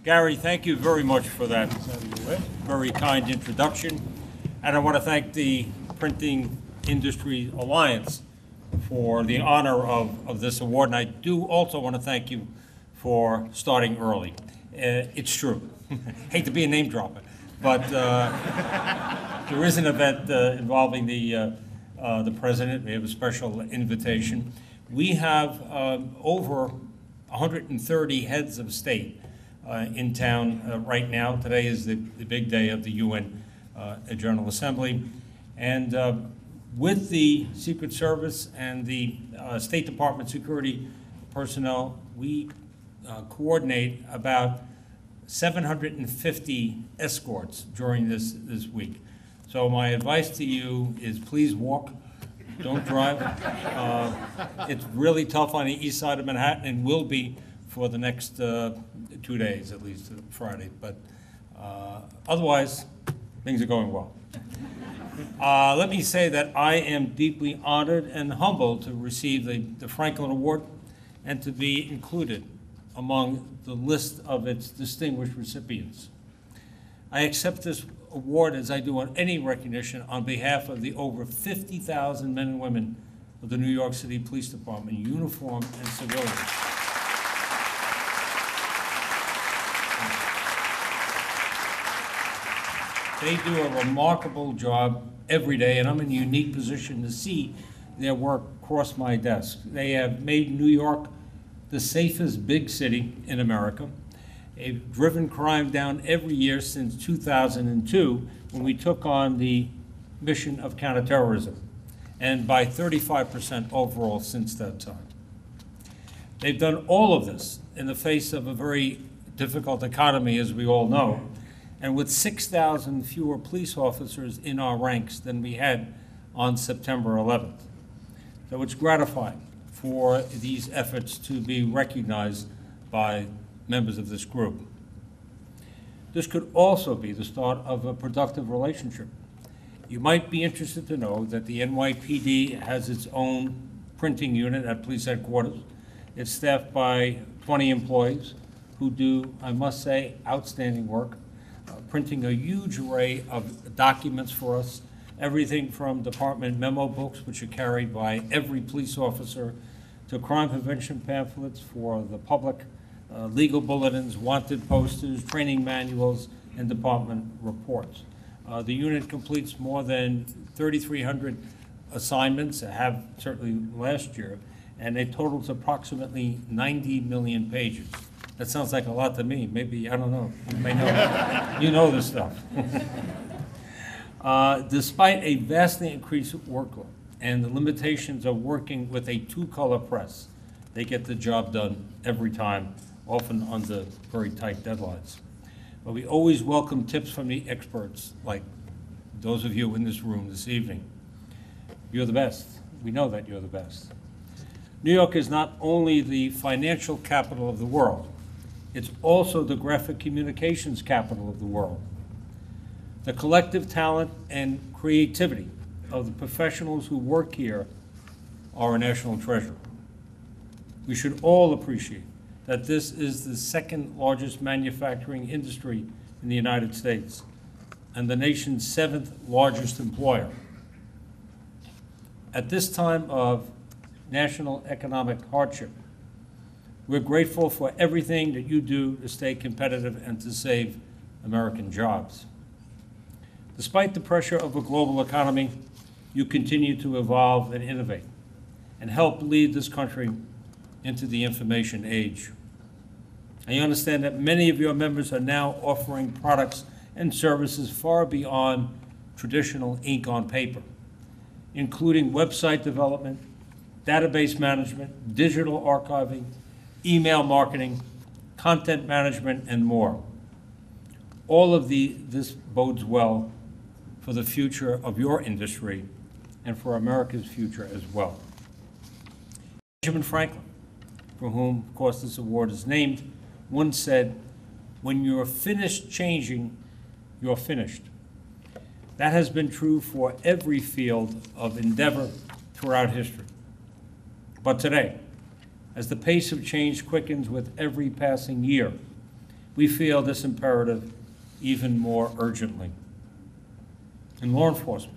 Gary, thank you very much for that very kind introduction. And I want to thank the Printing Industry Alliance for the honor of this award. And I do also want to thank you for starting early. It's true. Hate to be a name dropper, but there is an event involving the president. We have a special invitation. We have over 130 heads of state in town right now. Today is the big day of the UN General Assembly. And with the Secret Service and the State Department security personnel, we coordinate about 750 escorts during this week. So my advice to you is please walk, don't drive. It's really tough on the east side of Manhattan and will be for the next 2 days, at least Friday. But otherwise, things are going well. Let me say that I am deeply honored and humbled to receive the Franklin Award and to be included among the list of its distinguished recipients. I accept this award, as I do on any recognition, on behalf of the over 50,000 men and women of the New York City Police Department, uniform and civilian. They do a remarkable job every day, and I'm in a unique position to see their work cross my desk. They have made New York the safest big city in America. They've driven crime down every year since 2002, when we took on the mission of counterterrorism, and by 35% overall since that time. They've done all of this in the face of a very difficult economy, as we all know, and with 6,000 fewer police officers in our ranks than we had on September 11th. So it's gratifying for these efforts to be recognized by members of this group. This could also be the start of a productive relationship. You might be interested to know that the NYPD has its own printing unit at police headquarters. It's staffed by 20 employees who do, I must say, outstanding work, printing a huge array of documents for us, everything from department memo books, which are carried by every police officer, to crime prevention pamphlets for the public, legal bulletins, wanted posters, training manuals, and department reports. The unit completes more than 3,300 assignments, have certainly last year, and it totals approximately 90 million pages. That sounds like a lot to me. Maybe, I don't know, you may know, you know this stuff. Despite a vastly increased workload and the limitations of working with a two-color press, they get the job done every time, often under very tight deadlines. But we always welcome tips from the experts, like those of you in this room this evening. You're the best. We know that you're the best. New York is not only the financial capital of the world, it's also the graphic communications capital of the world. The collective talent and creativity of the professionals who work here are a national treasure. We should all appreciate that this is the second largest manufacturing industry in the United States and the nation's 7th largest employer. At this time of national economic hardship, we're grateful for everything that you do to stay competitive and to save American jobs. Despite the pressure of a global economy, you continue to evolve and innovate and help lead this country into the information age. I understand that many of your members are now offering products and services far beyond traditional ink on paper, including website development, database management, digital archiving, email marketing, content management, and more. All of this bodes well for the future of your industry and for America's future as well. Benjamin Franklin, for whom, of course, this award is named, once said, "When you're finished changing, you're finished." That has been true for every field of endeavor throughout history. But today, as the pace of change quickens with every passing year, we feel this imperative even more urgently. In law enforcement,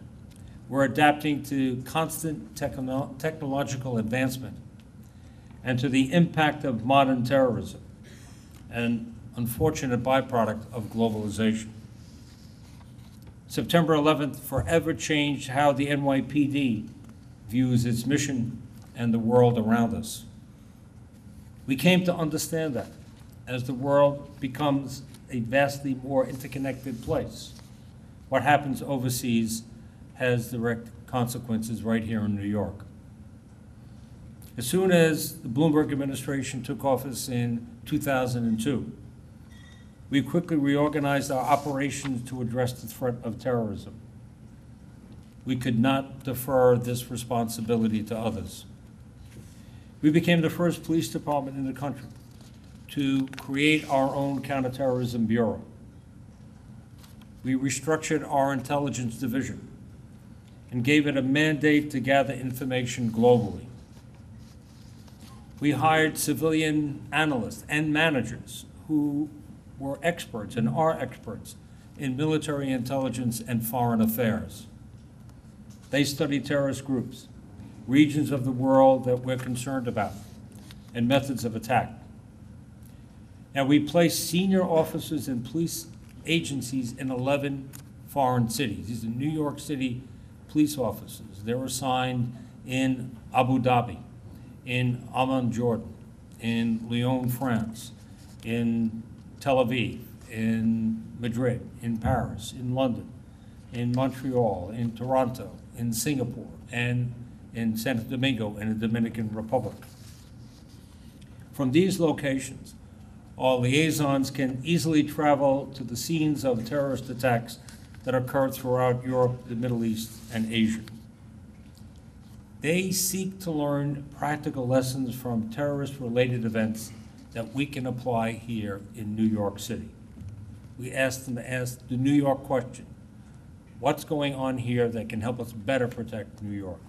we're adapting to constant technological advancement and to the impact of modern terrorism, an unfortunate byproduct of globalization. September 11th forever changed how the NYPD views its mission and the world around us. We came to understand that as the world becomes a vastly more interconnected place, what happens overseas has direct consequences right here in New York. As soon as the Bloomberg administration took office in 2002, we quickly reorganized our operations to address the threat of terrorism. We could not defer this responsibility to others. We became the first police department in the country to create our own counterterrorism bureau. We restructured our intelligence division and gave it a mandate to gather information globally. We hired civilian analysts and managers who were experts and are experts in military intelligence and foreign affairs. They study terrorist groups, regions of the world that we're concerned about, and methods of attack. And we placed senior officers in police agencies in 11 foreign cities. These are New York City police officers. They're assigned in Abu Dhabi, in Amman, Jordan, in Lyon, France, in Tel Aviv, in Madrid, in Paris, in London, in Montreal, in Toronto, in Singapore, and in Santo Domingo and the Dominican Republic. From these locations, our liaisons can easily travel to the scenes of terrorist attacks that occur throughout Europe, the Middle East, and Asia. They seek to learn practical lessons from terrorist-related events that we can apply here in New York City. We ask them to ask the New York question: what's going on here that can help us better protect New York?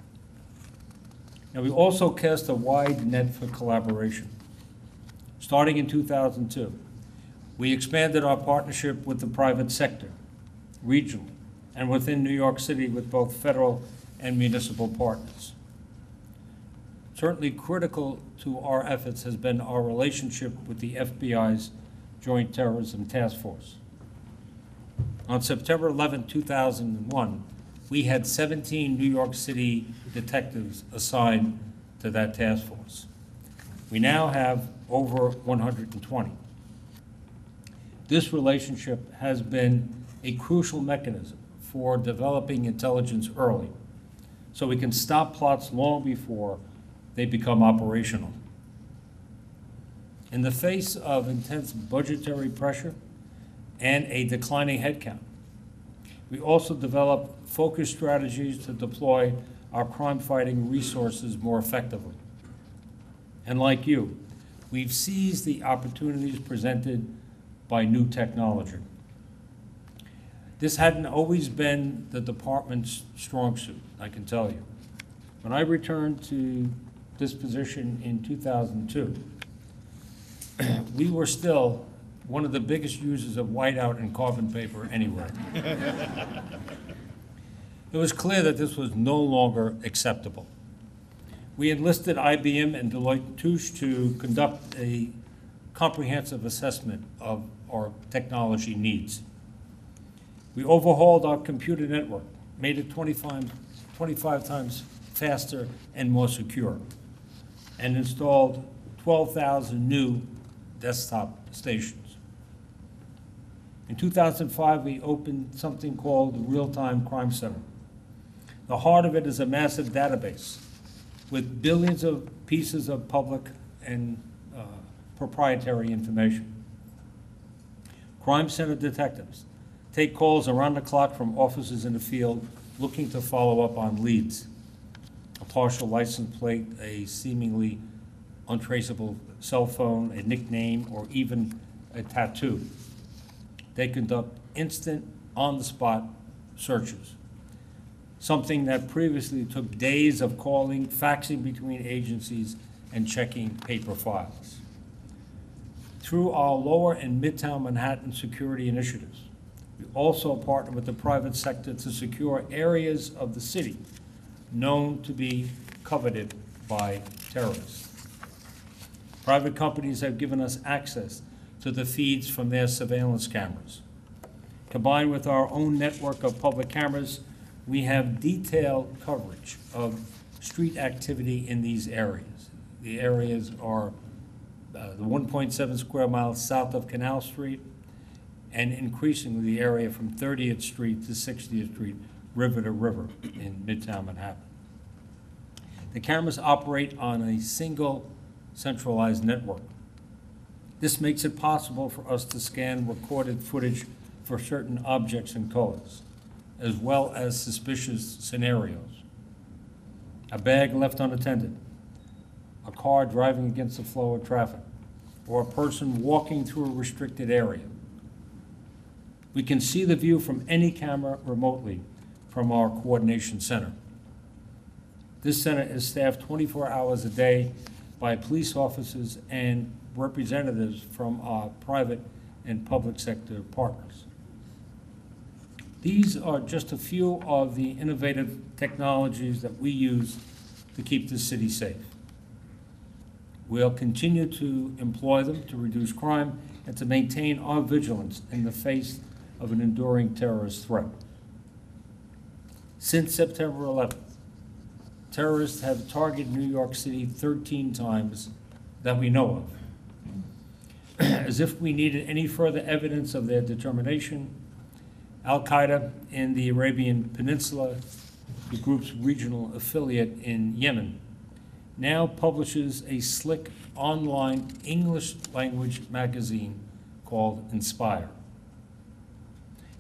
Now, we also cast a wide net for collaboration. Starting in 2002, we expanded our partnership with the private sector, regionally, and within New York City with both federal and municipal partners. Certainly critical to our efforts has been our relationship with the FBI's Joint Terrorism Task Force. On September 11, 2001, we had 17 New York City detectives assigned to that task force. We now have over 120. This relationship has been a crucial mechanism for developing intelligence early, so we can stop plots long before they become operational. In the face of intense budgetary pressure and a declining headcount, we also develop focused strategies to deploy our crime-fighting resources more effectively. And like you, we've seized the opportunities presented by new technology. This hadn't always been the department's strong suit, I can tell you. When I returned to this position in 2002, we were still one of the biggest users of whiteout and carbon paper anywhere. It was clear that this was no longer acceptable. We enlisted IBM and Deloitte & Touche to conduct a comprehensive assessment of our technology needs. We overhauled our computer network, made it 25 times faster and more secure, and installed 12,000 new desktop stations. In 2005, we opened something called the Real-Time Crime Center. The heart of it is a massive database with billions of pieces of public and proprietary information. Crime Center detectives take calls around the clock from officers in the field looking to follow up on leads: a partial license plate, a seemingly untraceable cell phone, a nickname, or even a tattoo. They conduct instant, on-the-spot searches, something that previously took days of calling, faxing between agencies, and checking paper files. Through our lower and midtown Manhattan security initiatives, we also partner with the private sector to secure areas of the city known to be coveted by terrorists. Private companies have given us access to the feeds from their surveillance cameras. Combined with our own network of public cameras, we have detailed coverage of street activity in these areas. The areas are the 1.7 square miles south of Canal Street, and increasingly the area from 30th Street to 60th Street, river to river in Midtown Manhattan. The cameras operate on a single centralized network. This makes it possible for us to scan recorded footage for certain objects and colors, as well as suspicious scenarios. A bag left unattended, a car driving against the flow of traffic, or a person walking through a restricted area. We can see the view from any camera remotely from our coordination center. This center is staffed 24 hours a day by police officers and representatives from our private and public sector partners. These are just a few of the innovative technologies that we use to keep the city safe. We'll continue to employ them to reduce crime and to maintain our vigilance in the face of an enduring terrorist threat. Since September 11th, terrorists have targeted New York City 13 times that we know of. As if we needed any further evidence of their determination, Al-Qaeda in the Arabian Peninsula, the group's regional affiliate in Yemen, now publishes a slick online English language magazine called Inspire.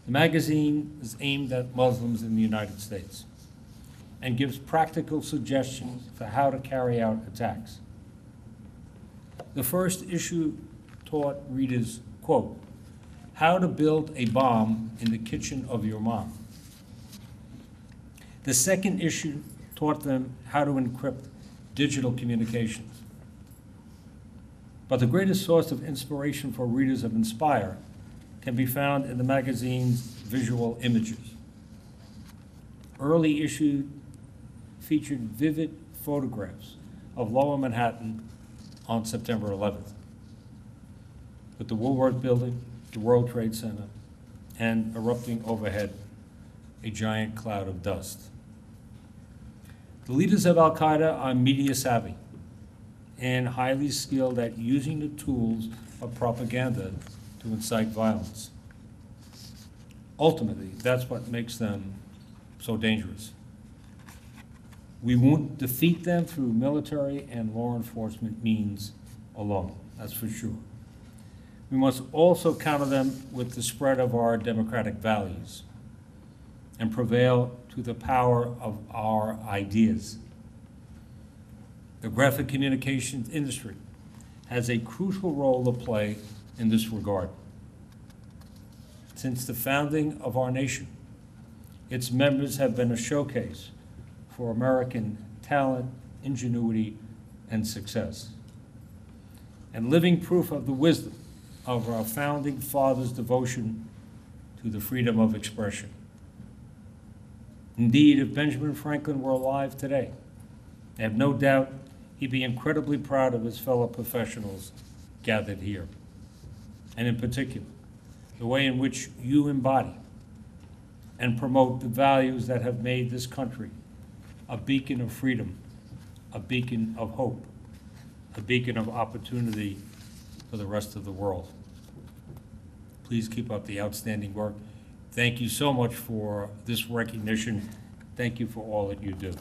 The magazine is aimed at Muslims in the United States and gives practical suggestions for how to carry out attacks. The first issue taught readers, quote, how to build a bomb in the kitchen of your mom. The second issue taught them how to encrypt digital communications. But the greatest source of inspiration for readers of Inspire can be found in the magazine's visual images. Early issue featured vivid photographs of Lower Manhattan on September 11th, with the Woolworth Building, the World Trade Center, and erupting overhead, a giant cloud of dust. The leaders of Al-Qaeda are media savvy and highly skilled at using the tools of propaganda to incite violence. Ultimately, that's what makes them so dangerous. We won't defeat them through military and law enforcement means alone, that's for sure. We must also counter them with the spread of our democratic values and prevail to the power of our ideas. The graphic communications industry has a crucial role to play in this regard. Since the founding of our nation, its members have been a showcase for American talent, ingenuity, and success, and living proof of the wisdom of our founding fathers' devotion to the freedom of expression. Indeed, if Benjamin Franklin were alive today, I have no doubt he'd be incredibly proud of his fellow professionals gathered here, and in particular, the way in which you embody and promote the values that have made this country a beacon of freedom, a beacon of hope, a beacon of opportunity for the rest of the world. Please keep up the outstanding work. Thank you so much for this recognition. Thank you for all that you do.